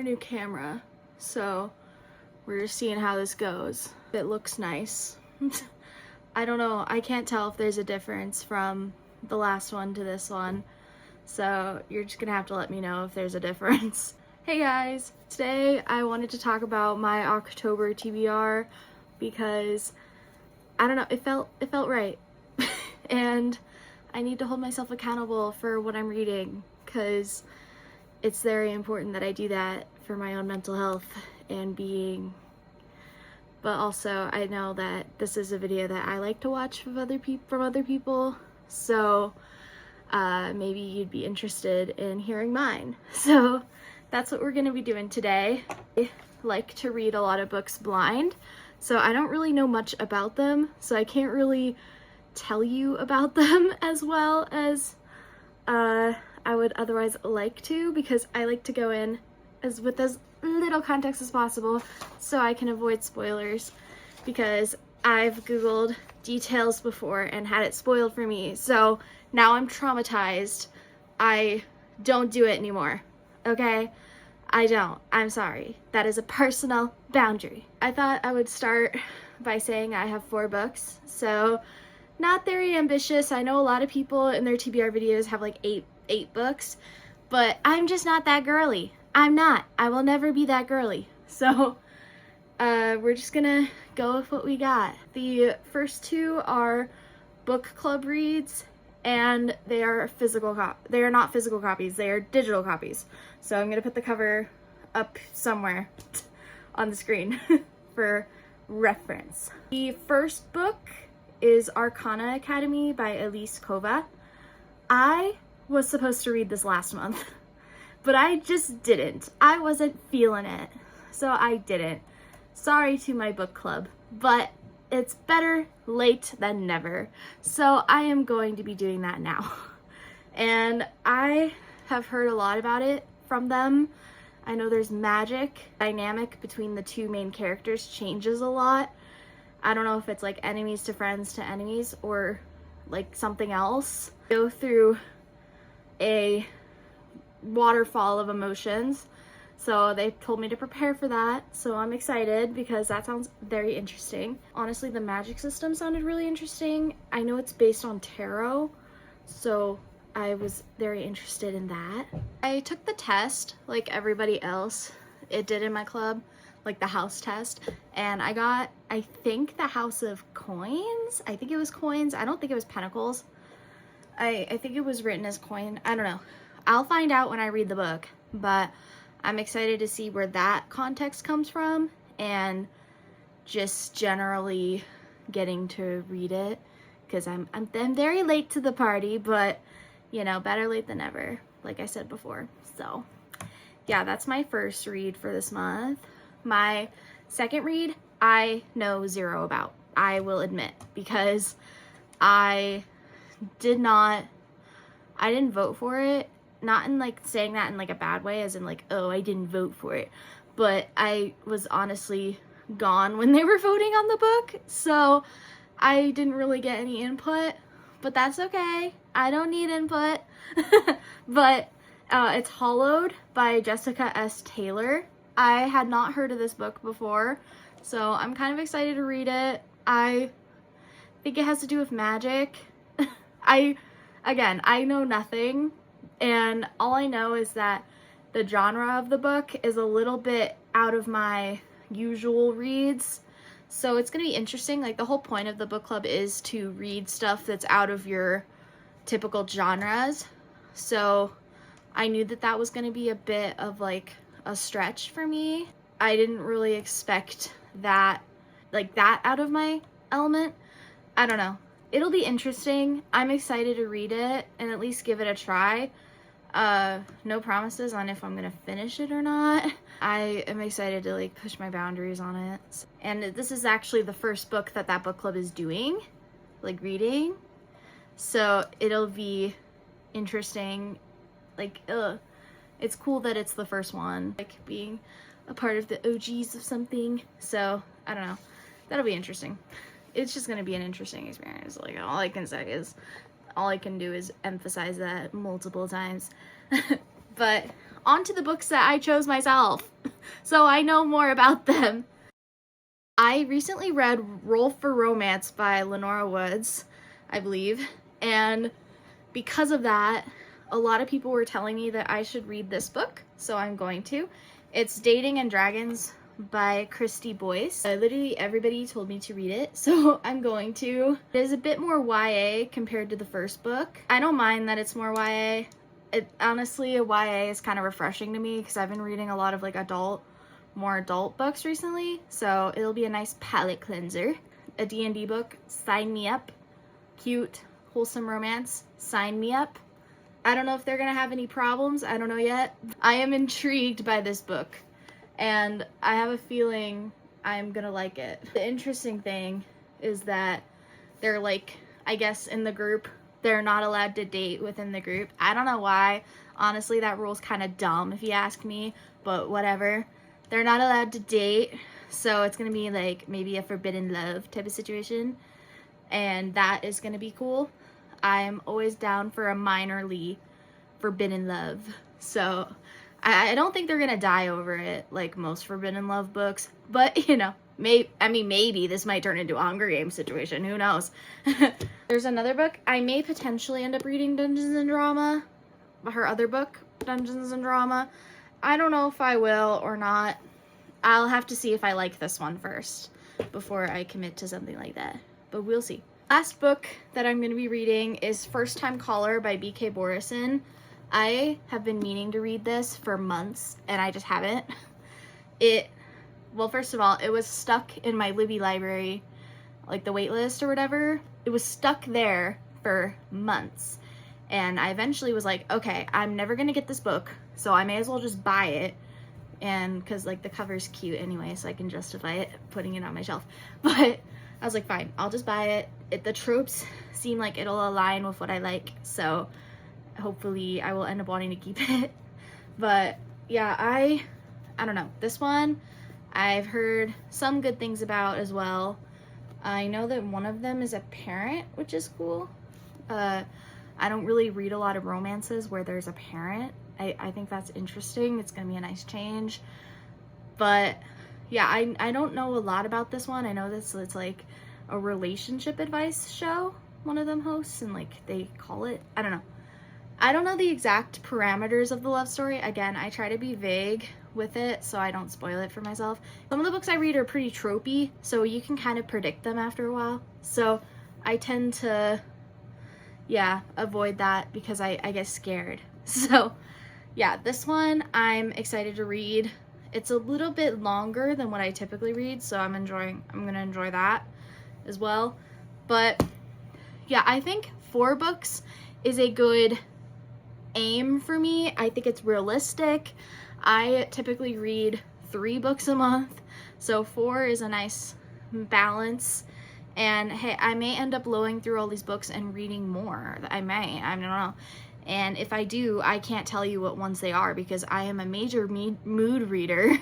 new camera, so we're just seeing how this goes. It looks nice. I don't know, I can't tell if there's a difference from the last one to this one, so you're just gonna have to let me know if there's a difference. Hey guys, today I wanted to talk about my October TBR because I don't know, it felt right. And I need to hold myself accountable for what I'm reading because it's very important that I do that for my own mental health and being. But also I know that this is a video that I like to watch from other people, so maybe you'd be interested in hearing mine. So that's what we're going to be doing today. I like to read a lot of books blind, so I don't really know much about them, so I can't really tell you about them as well as I would otherwise like to, because I like to go in with as little context as possible so I can avoid spoilers, because I've googled details before and had it spoiled for me, so now I'm traumatized. I don't do it anymore, okay? I don't. I'm sorry. That is a personal boundary. I thought I would start by saying I have 4 books, so not very ambitious. I know a lot of people in their TBR videos have like eight books, but I'm just not that girly. I'm not. I will never be that girly. So we're just gonna go with what we got. The first 2 are book club reads, and they are they are not physical copies, they are digital copies. So I'm gonna put the cover up somewhere on the screen for reference. The first book is Arcana Academy by Elise Kova. I was supposed to read this last month, but I just didn't. I wasn't feeling it, so I didn't. Sorry to my book club, but it's better late than never. So I am going to be doing that now. And I have heard a lot about it from them. I know there's magic. Dynamic between the 2 main characters changes a lot. I don't know if it's like enemies to friends to enemies or like something else. Go through a waterfall of emotions. So they told me to prepare for that. So I'm excited because that sounds very interesting. Honestly, the magic system sounded really interesting. I know it's based on tarot, so I was very interested in that. I took the test like everybody else. It did in my club, like the house test, and I got, I think, the House of Coins. I think it was coins. I don't think it was pentacles. I think it was written as coin. I don't know. I'll find out when I read the book, but I'm excited to see where that context comes from and just generally getting to read it, because I'm very late to the party, but you know, better late than never, like I said before. So yeah, that's my first read for this month. My second read, I know 0 about, I will admit, because I didn't vote for it. Not in like saying that in like a bad way, as in like, oh, I didn't vote for it, but I was honestly gone when they were voting on the book, so I didn't really get any input, but that's okay. I don't need input. But it's Hollowed by Jessica S. Taylor. I had not heard of this book before, so I'm kind of excited to read it. I think it has to do with magic. I know nothing, and all I know is that the genre of the book is a little bit out of my usual reads, so it's gonna be interesting. Like, the whole point of the book club is to read stuff that's out of your typical genres, so I knew that that was gonna be a bit of like a stretch for me. I didn't really expect that, like, that out of my element. I don't know. It'll be interesting. I'm excited to read it and at least give it a try. No promises on if I'm gonna finish it or not. I am excited to like push my boundaries on it. And this is actually the first book that book club is doing, like reading. So it'll be interesting. Like, it's cool that it's the first one, like being a part of the OGs of something. So I don't know. That'll be interesting. It's just gonna be an interesting experience. Like, all I can do is emphasize that multiple times. But onto the books that I chose myself, so I know more about them. I recently read Roll for Romance by Lenora Woods, I believe, and because of that, a lot of people were telling me that I should read this book, so I'm going to. It's Dating and Dragons by Christy Boyce. Literally everybody told me to read it, so I'm going to. It is a bit more YA compared to the first book. I don't mind that it's more YA. Honestly, a YA is kind of refreshing to me because I've been reading a lot of like more adult books recently, so it'll be a nice palate cleanser. A D&D book, sign me up. Cute, wholesome romance, sign me up. I don't know if they're gonna have any problems, I don't know yet. I am intrigued by this book, and I have a feeling I'm gonna like it. The interesting thing is that they're like, I guess in the group, they're not allowed to date within the group. I don't know why. Honestly, that rule's kind of dumb if you ask me, but whatever. They're not allowed to date, so it's gonna be like maybe a forbidden love type of situation, and that is gonna be cool. I'm always down for a minorly forbidden love, so I don't think they're gonna die over it like most forbidden love books, but you know, maybe this might turn into a Hunger Games situation, who knows. There's another book. I may potentially end up reading Dungeons and Drama, her other book, Dungeons and Drama. I don't know if I will or not. I'll have to see if I like this one first before I commit to something like that, but we'll see. Last book that I'm going to be reading is First Time Caller by B.K. Borison. I have been meaning to read this for months, and I just haven't. Well, first of all, it was stuck in my Libby library, like the wait list or whatever. It was stuck there for months, and I eventually was like, okay, I'm never going to get this book, so I may as well just buy it, and because like the cover's cute anyway, so I can justify it putting it on my shelf. But I was like, fine, I'll just buy it. The tropes seem like it'll align with what I like, so hopefully I will end up wanting to keep it. But yeah, I don't know. This one I've heard some good things about as well. I know that one of them is a parent, which is cool. I don't really read a lot of romances where there's a parent. I think that's interesting. It's gonna be a nice change. But yeah, I don't know a lot about this one. I know this it's like a relationship advice show one of them hosts, and like they call it, I don't know. I don't know the exact parameters of the love story. Again, I try to be vague with it so I don't spoil it for myself. Some of the books I read are pretty tropey, so you can kind of predict them after a while. So I tend to, yeah, avoid that because I get scared. So yeah, this one I'm excited to read. It's a little bit longer than what I typically read, so I'm gonna enjoy that as well. But yeah, I think 4 books is a good aim for me. I think it's realistic. I typically read 3 books a month, so 4 is a nice balance. And hey, I may end up blowing through all these books and reading more. I don't know. And if I do, I can't tell you what ones they are because I am a major mood reader,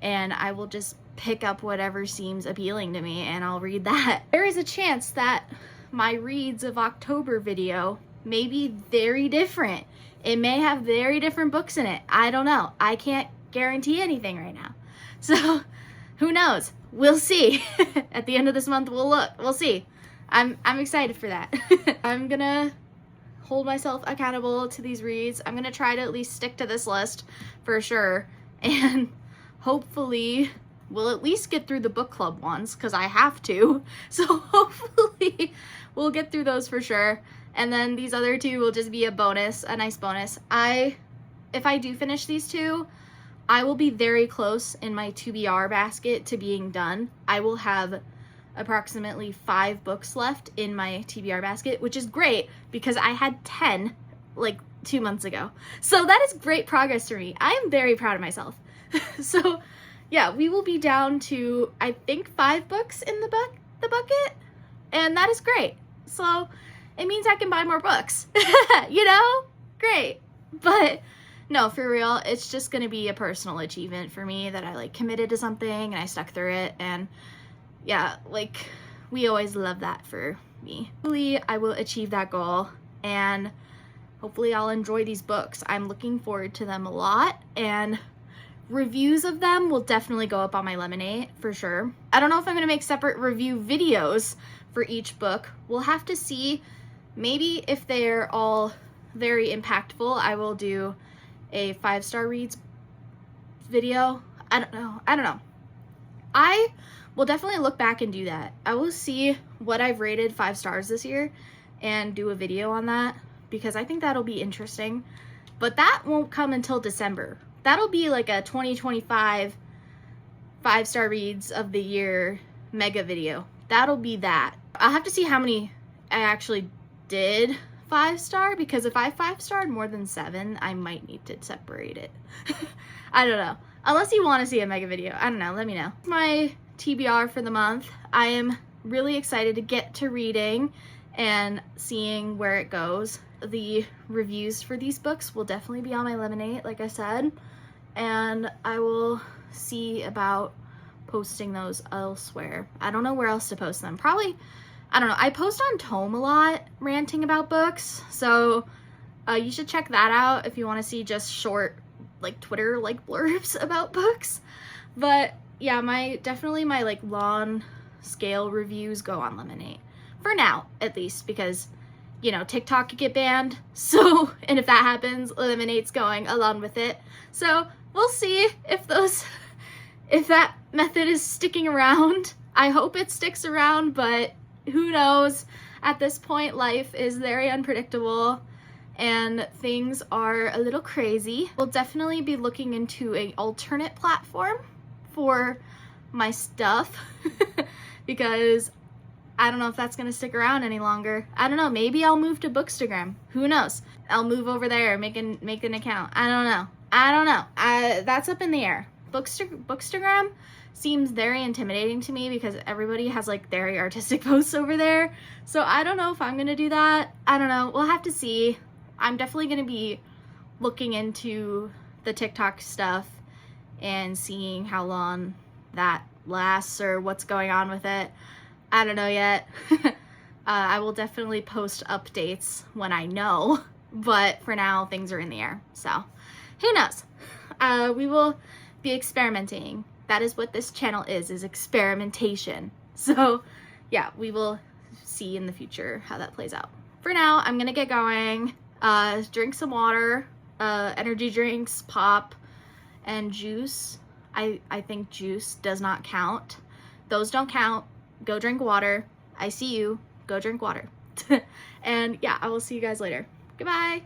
and I will just pick up whatever seems appealing to me and I'll read that. There is a chance that my reads of October video may be very different. It may have very different books in it. I don't know. I can't guarantee anything right now. So who knows? We'll see. At the end of this month, we'll see. I'm excited for that. I'm gonna hold myself accountable to these reads. I'm gonna try to at least stick to this list for sure, and hopefully we'll at least get through the book club ones because I have to. So hopefully we'll get through those for sure, and then these other 2 will just be a bonus, a nice bonus. If I do finish these 2, I will be very close in my TBR basket to being done. I will have approximately 5 books left in my TBR basket, which is great because I had 10 like 2 months ago. So that is great progress for me. I am very proud of myself. So yeah, we will be down to, I think, 5 books in the bucket, and that is great. So it means I can buy more books, you know? Great. But no, for real, it's just gonna be a personal achievement for me that I like committed to something and I stuck through it, and yeah, like we always love that for me. Hopefully I will achieve that goal, and hopefully I'll enjoy these books. I'm looking forward to them a lot, and reviews of them will definitely go up on my Lemonade for sure. I don't know if I'm gonna make separate review videos for each book. We'll have to see. Maybe if they're all very impactful, I will do a 5-star reads video. I don't know. I will definitely look back and do that. I will see what I've rated 5 stars this year and do a video on that, because I think that'll be interesting. But that won't come until December. That'll be like a 2025 5-star reads of the year mega video. That'll be that. I'll have to see how many I actually did 5-star, because if I 5-starred more than 7, I might need to separate it. I don't know. Unless you want to see a mega video. I don't know. Let me know. My TBR for the month. I am really excited to get to reading and seeing where it goes. The reviews for these books will definitely be on my Lemonade, like I said, and I will see about posting those elsewhere. I don't know where else to post them. Probably, I don't know. I post on Tome a lot, ranting about books, so you should check that out if you want to see just short, like Twitter like blurbs about books. But yeah, definitely my like long scale reviews go on Lemonade for now, at least, because you know TikTok could get banned, so, and if that happens, Lemonade's going along with it. So we'll see if that method is sticking around. I hope it sticks around, but who knows? At this point, life is very unpredictable and things are a little crazy. We'll definitely be looking into an alternate platform for my stuff because I don't know if that's gonna stick around any longer. I don't know, maybe I'll move to Bookstagram. Who knows? I'll move over there, make an account. I don't know. That's up in the air. Bookstagram seems very intimidating to me because everybody has like very artistic posts over there. So I don't know if I'm gonna do that. I don't know, we'll have to see. I'm definitely gonna be looking into the TikTok stuff and seeing how long that lasts or what's going on with it. I don't know yet. I will definitely post updates when I know, but for now things are in the air, so who knows. We will be experimenting. That is what this channel is experimentation. So yeah, we will see in the future how that plays out. For now, I'm gonna get going, drink some water, energy drinks, pop, and juice. I think juice does not count. Those don't count. Go drink water. I see you. Go drink water. And yeah, I will see you guys later. Goodbye.